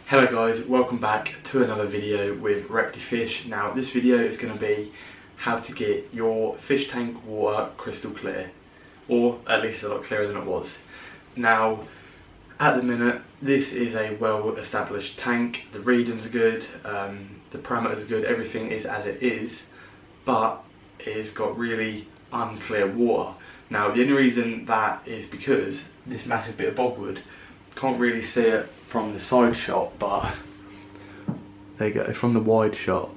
Hello guys, welcome back to another video with Reptifish. Now this video is going to be how to get your fish tank water crystal clear, or at least a lot clearer than it was. Now at the minute this is a well established tank, the readings are good, the parameters are good, everything is as it is, but it's got really unclear water. Now the only reason that is because this massive bit of bogwood, can't really see it from the side shot, but there you go, from the wide shot,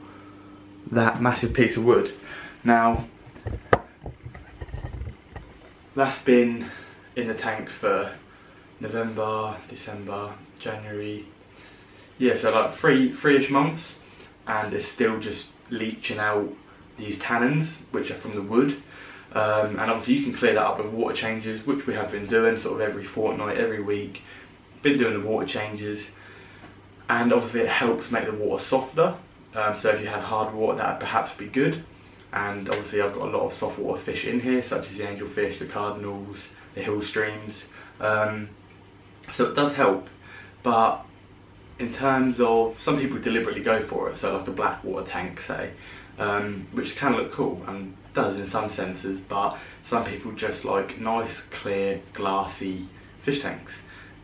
that massive piece of wood. Now that's been in the tank for November, December, January, yeah, so like three-ish months, and it's still just leaching out these tannins which are from the wood. And obviously you can clear that up with water changes, which we have been doing sort of every fortnight, every week. Been doing the water changes, and obviously it helps make the water softer. So if you had hard water, that would perhaps be good. And obviously I've got a lot of soft water fish in here, such as the angelfish, the cardinals, the hill streams. So it does help, but in terms of, some people deliberately go for it, so like a black water tank say, which can look cool and does in some senses, but some people just like nice, clear, glassy fish tanks.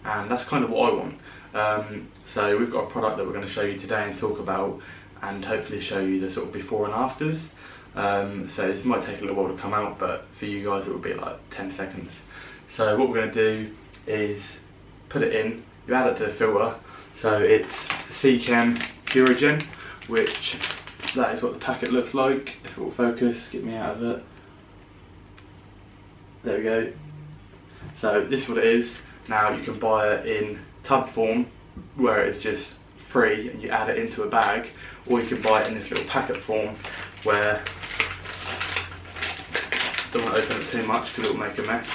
And that's kind of what I want. So we've got a product that we're going to show you today and talk about, and hopefully show you the sort of before and afters. So this might take a little while to come out, but for you guys it will be like 10 seconds. So what we're going to do is put it in, you add it to the filter. So it's Seachem Purigen, which that is what the packet looks like. If it will focus, get me out of it. There we go. So this is what it is. Now you can buy it in tub form, where it's just free and you add it into a bag, or you can buy it in this little packet form where, don't want to open it too much because it will make a mess,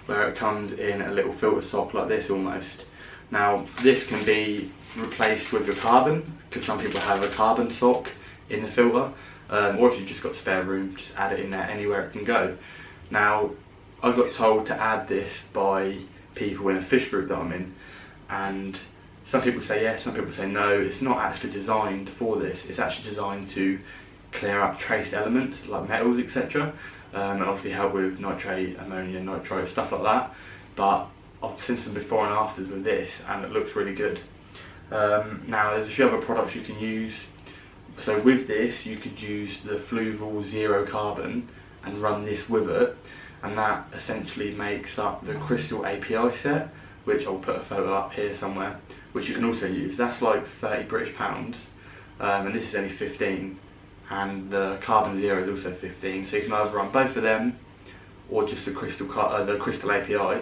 where it comes in a little filter sock like this almost. Now this can be replaced with your carbon, because some people have a carbon sock in the filter, or if you've just got spare room, just add it in there anywhere it can go. Now I got told to add this by people in a fish group that I'm in, and some people say yes, some people say no. It's not actually designed for this. It's actually designed to clear up trace elements like metals, etc., and obviously help with nitrate, ammonia, nitrite, stuff like that. But I've seen some before and afters with this, and it looks really good. Now there's a few other products you can use. So with this you could use the Fluval Zero Carbon and run this with it, and that essentially makes up the crystal API set, which I'll put a photo up here somewhere, which you can also use. That's like 30 British pounds, and this is only 15, and the Carbon Zero is also 15, so you can either run both of them or just the crystal API,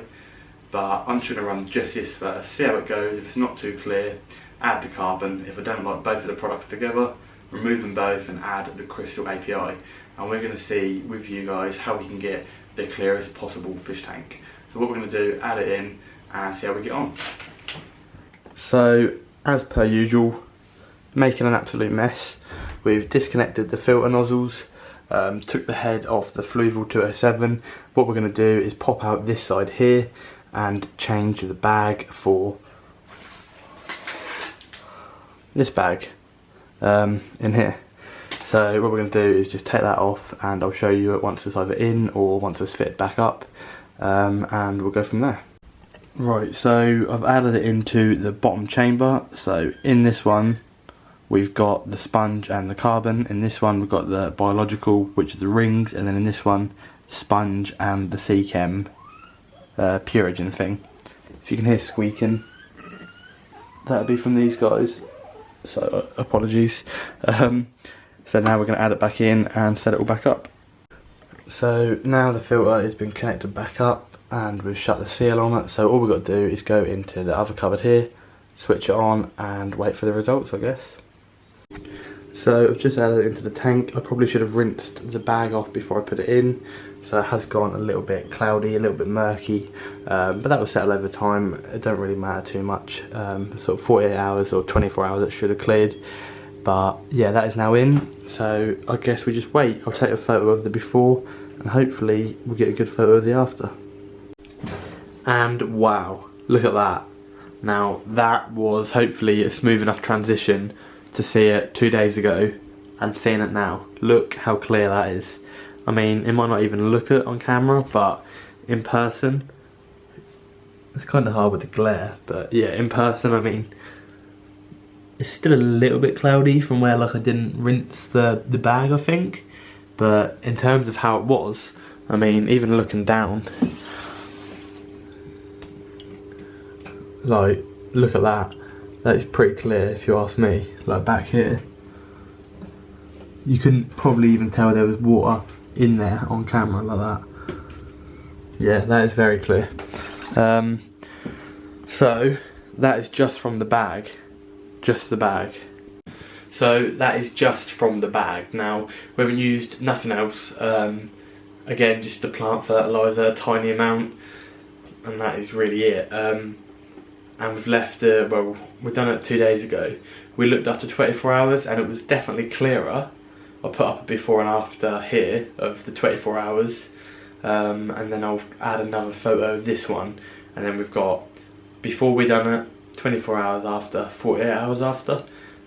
but I'm just going to run just this first, see how it goes. If it's not too clear, add the carbon. If I don't like both of the products together, remove them both and add the crystal API, and we're going to see with you guys how we can get the clearest possible fish tank. So what we're going to do, add it in and see how we get on. So as per usual, making an absolute mess. We've disconnected the filter nozzles, took the head off the Fluval 207. What we're going to do is pop out this side here and change the bag for this bag in here. So what we're going to do is just take that off, and I'll show you it once it's either in or once it's fitted back up, and we'll go from there. Right, so I've added it into the bottom chamber. So in this one we've got the sponge and the carbon, in this one we've got the biological, which are the rings, and then in this one sponge and the Seachem Purigen thing. If you can hear squeaking, that'll be from these guys, so apologies. So now we're going to add it back in and set it all back up. So now the filter has been connected back up and we've shut the seal on it, so all we've got to do is go into the other cupboard here, switch it on and wait for the results, I guess. So I've just added it into the tank. I probably should have rinsed the bag off before I put it in, so it has gone a little bit cloudy, a little bit murky, but that will settle over time. It don't really matter too much. Sort of 48 hours or 24 hours it should have cleared. But yeah, that is now in, so I guess we just wait. I'll take a photo of the before and hopefully we'll get a good photo of the after. And wow, look at that. Now that was hopefully a smooth enough transition to see it 2 days ago and seeing it now. Look how clear that is. I mean, it might not even look it on camera, but in person, it's kind of hard with the glare, but yeah, in person, I mean, it's still a little bit cloudy from where like I didn't rinse the bag, I think. But in terms of how it was, I mean, even looking down, like, look at that. That is pretty clear if you ask me. Like back here, you couldn't probably even tell there was water in there on camera like that. Yeah, that is very clear. So that is just from the bag. Just the bag. So that is just from the bag. Now we haven't used nothing else. Again, just the plant fertiliser, a tiny amount, and that is really it. And we've left, well, we've done it 2 days ago. We looked after 24 hours and it was definitely clearer. I'll put up a before and after here of the 24 hours. And then I'll add another photo of this one. And then we've got before we done it, 24 hours after, 48 hours after.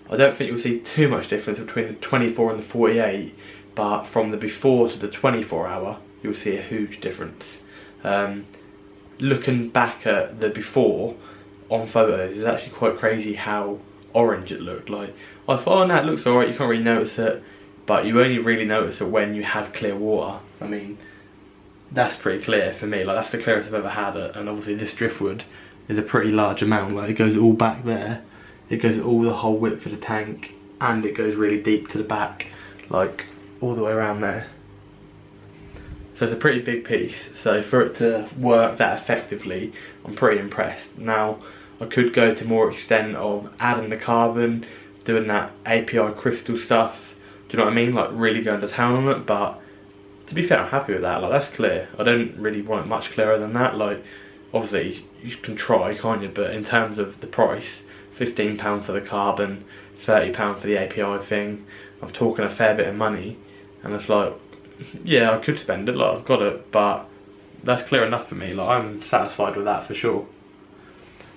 I don't think you'll see too much difference between the 24 and the 48, but from the before to the 24 hour, you'll see a huge difference. Looking back at the before on photos, it's actually quite crazy how orange it looked. Like, I thought, oh no, it looks alright, you can't really notice it, but you only really notice it when you have clear water. I mean, that's pretty clear for me. Like, that's the clearest I've ever had it, and obviously this driftwood is a pretty large amount. Like, it goes all back there, it goes all the whole width of the tank, and it goes really deep to the back, like all the way around there. So it's a pretty big piece. So for it to work that effectively, I'm pretty impressed. Now I could go to more extent of adding the carbon, doing that API crystal stuff, do you know what I mean, like really going to town on it. But to be fair, I'm happy with that. Like, that's clear. I don't really want it much clearer than that. Like, obviously you can try, can't you, but in terms of the price, £15 for the carbon, £30 for the API thing, I'm talking a fair bit of money. And it's like, yeah, I could spend it, like I've got it, but that's clear enough for me. Like, I'm satisfied with that for sure.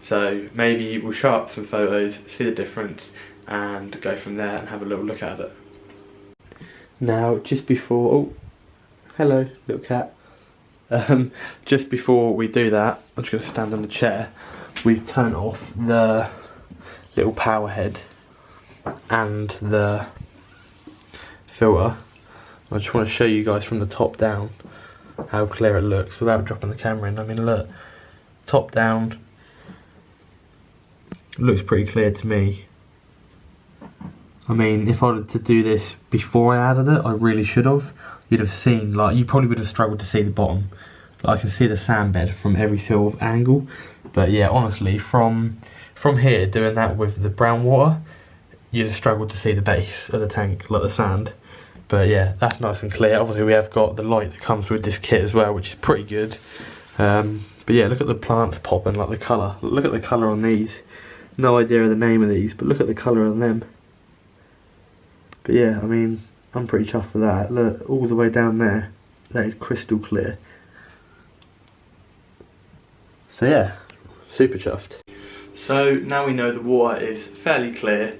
So maybe we'll show up some photos, see the difference, and go from there and have a little look at it. Now, just before, oh, hello, little cat. Just before we do that, I'm just going to stand on the chair. We've turned off the little power head and the filter. I just want to show you guys from the top down how clear it looks without dropping the camera in. I mean, look, top down, it looks pretty clear to me. I mean, if I were to do this before I added it, I really should have. You'd have seen, like, you probably would have struggled to see the bottom. Like, I can see the sand bed from every sort of angle. But yeah, honestly, from here, doing that with the brown water, you'd have struggled to see the base of the tank, like the sand. But yeah, that's nice and clear. Obviously we have got the light that comes with this kit as well, which is pretty good. But yeah, look at the plants popping, like the colour. Look at the colour on these. No idea of the name of these, but look at the colour on them. But yeah, I mean, I'm pretty chuffed with that. Look, all the way down there, that is crystal clear. So yeah, super chuffed. So now we know the water is fairly clear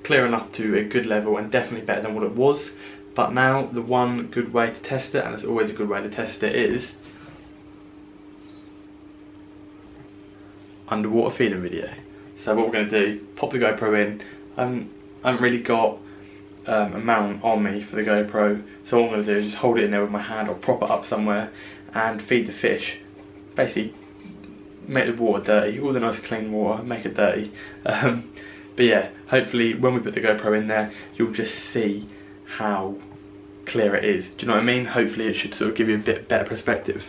enough to a good level and definitely better than what it was. But now the one good way to test it, and it's always a good way to test it, is underwater feeding video. So what we're going to do, pop the GoPro in. I haven't really got a mount on me for the GoPro, so what I'm going to do is just hold it in there with my hand or prop it up somewhere and feed the fish. Basically make the water dirty, all the nice clean water, make it dirty. But yeah, hopefully when we put the GoPro in there, you'll just see how clear it is. Do you know what I mean? Hopefully it should sort of give you a bit better perspective.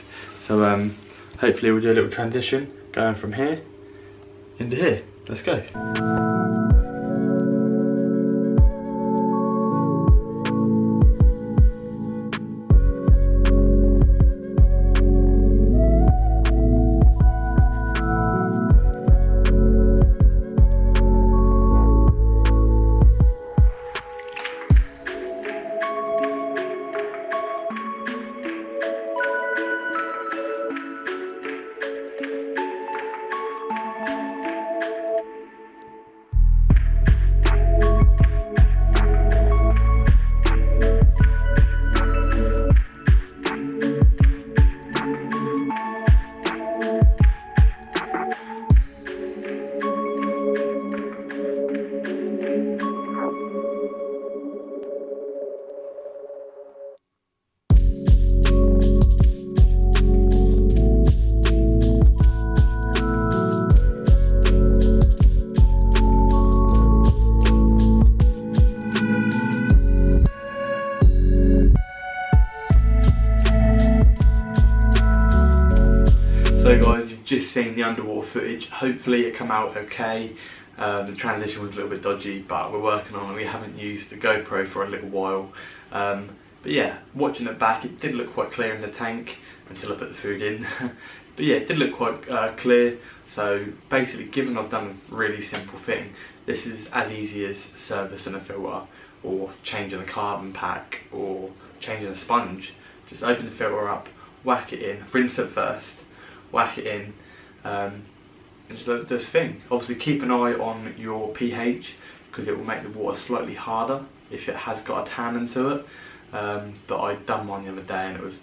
So hopefully we'll do a little transition going from here into here. Let's go. just seen the underwater footage. Hopefully it come out okay. The transition was a little bit dodgy, but we're working on it. We haven't used the GoPro for a little while. But yeah, watching it back, it did look quite clear in the tank until I put the food in. But yeah, it did look quite clear. So basically, given I've done a really simple thing, this is as easy as servicing a filter or changing a carbon pack or changing a sponge. Just open the filter up, whack it in, rinse it first, whack it in, and just do this thing. Obviously keep an eye on your pH, because it will make the water slightly harder if it has got a tannin to it. But I done one the other day and it was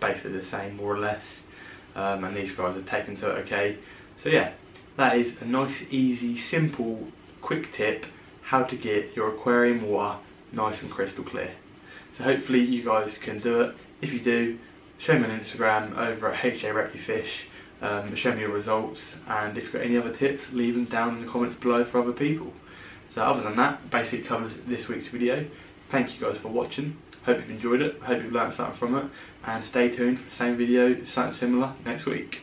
basically the same, more or less. And these guys have taken to it okay. So yeah, that is a nice, easy, simple, quick tip how to get your aquarium water nice and crystal clear. So hopefully you guys can do it. If you do, show me on Instagram over at HJRepUFish. Show me your results, and if you've got any other tips, leave them down in the comments below for other people. So other than that, basically covers this week's video. Thank you guys for watching. Hope you've enjoyed it. Hope you've learned something from it, and stay tuned for the same video, something similar next week.